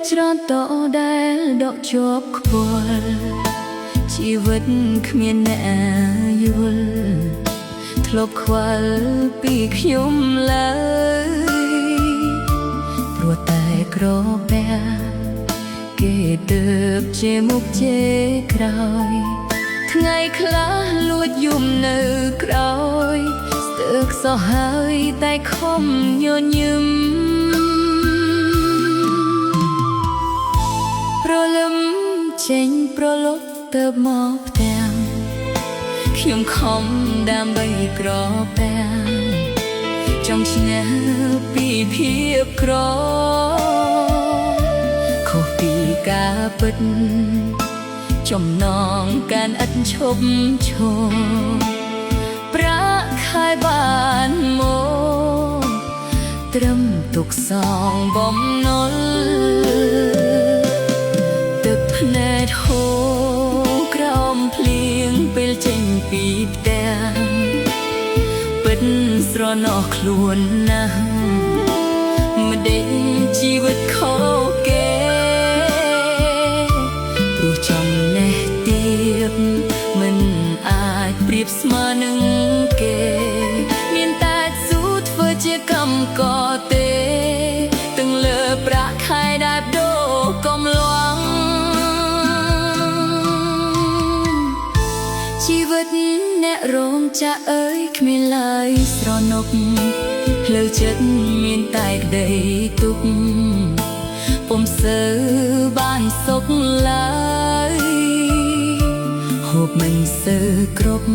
ច្រត់តដែលដកជាប់ខ្វល់ជីវិតគ្មានអ្នកយល់ធ្លាប់ខ្វល់ពីខ្ញុំឡើយព្រោះតែក្រពះគេទើបជាមុខជាក្រោយថ្ងៃខ្លះលួចយំនៅក្រោយស្ទើរសោះហើយតែខំញញឹមប្រលឹមចេញប្រលប់ទៅមកផ្ទះខ្ញុំខំដើម្បីក្រពះចង់ឈ្នះពីភាពក្រខុសពីការពិតចំណងការឥតឈប់ឈរប្រាក់ខែបានមកត្រឹមទុកសងបំណុលទឹកភ្នែកហូរក្រោមភ្លៀងពេលចេញពីផ្ទះពិតស្រណោះខ្លួនណាស់មិនដេញជីវិតខុសគេព្រោះចំណេះទៀតមិនអាចប្រៀបស្មើនឹងគេមានតែស៊ូធ្វើជាកម្មករទេទាំងលើប្រាក់ខែដែលបដូរកំឡងជីវិតអ្នករោងចក្រអើយគ្មានឡើយស្រណុកផ្លូវចិត្តមានតែក្តីទុក្ខពុំសូវបានសុខឡើយហូបមិនសូវគ្រប់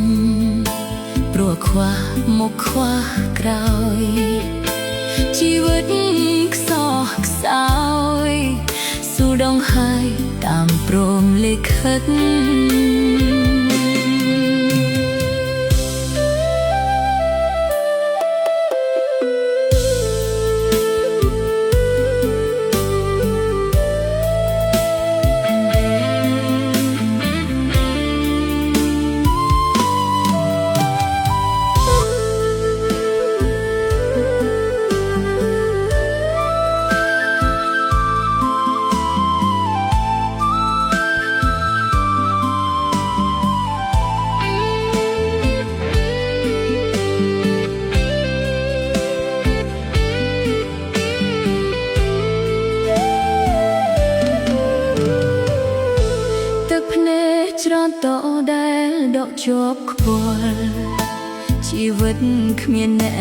ព្រោះខ្វះមុខខ្វះក្រោយជីវិតខ្សោះខ្សោយស៊ូដងហើយតាមព្រមលិខិតច្រត់តដែលដកជាប់ខ្វល់ជីវិតគ្មានអ្នក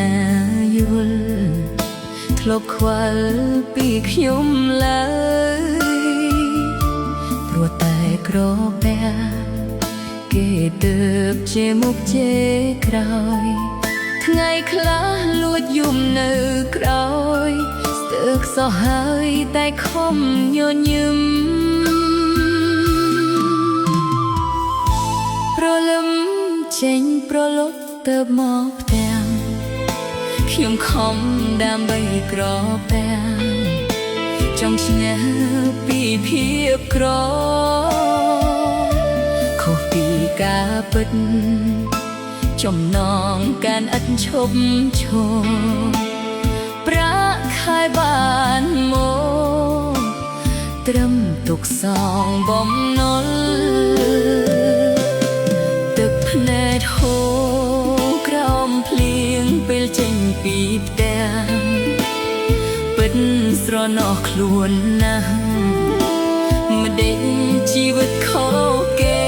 យល់ធ្លាប់ខ្វល់ពីខ្ញុំឡើយព្រោះតែក្រពះគេទើបជាមុខជាក្រោយថ្ងៃខ្លះលួចយំនៅក្រោយស្ទើរសោះហើយតែខំញញឹមប្រលឹមចេញប្រលប់ទៅមកផ្ទះខ្ញុំខំដើម្បីក្រពះចង់ឈ្នះពីភាពក្រខុសពីការពិតចំណងការឥតឈប់ឈរប្រាក់ខែបានមកត្រឹមទុកសងបំណុលទឹកភ្នែកហូរក្រោមភ្លៀងពេលចេញពីផ្ទះពិតស្រណោះខ្លួនណាស់មិនដេញជីវិតខុសគេ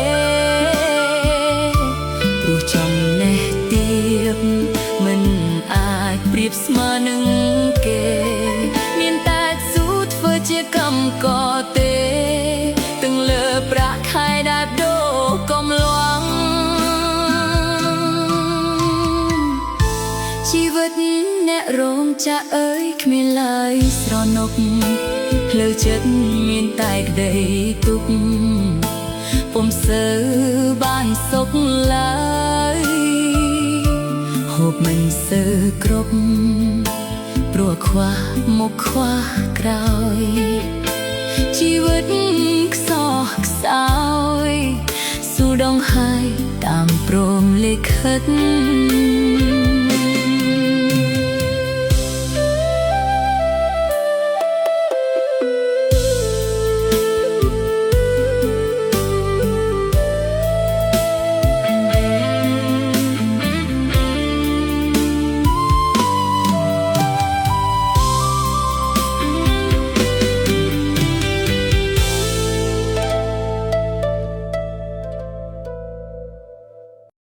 ព្រោះចំណេះទៀតមិនអាចប្រៀបស្មើនឹងគេមានតែស៊ូធ្វើជាកម្មករទេទាំងលើប្រាក់ខែដែលបដូរកំឡងជីវិតអ្នករោងចក្រអើយគ្មានឡើយស្រណុកផ្លូវចិត្តមានតែក្តីទុក្ខពុំសូវបានសុខឡើយហូបមិនសូវគ្រប់ព្រោះខ្វះមុខខ្វះក្រោយជីវិតខ្សោះខ្សោយស៊ូដងហើយតាមព្រមលិខិត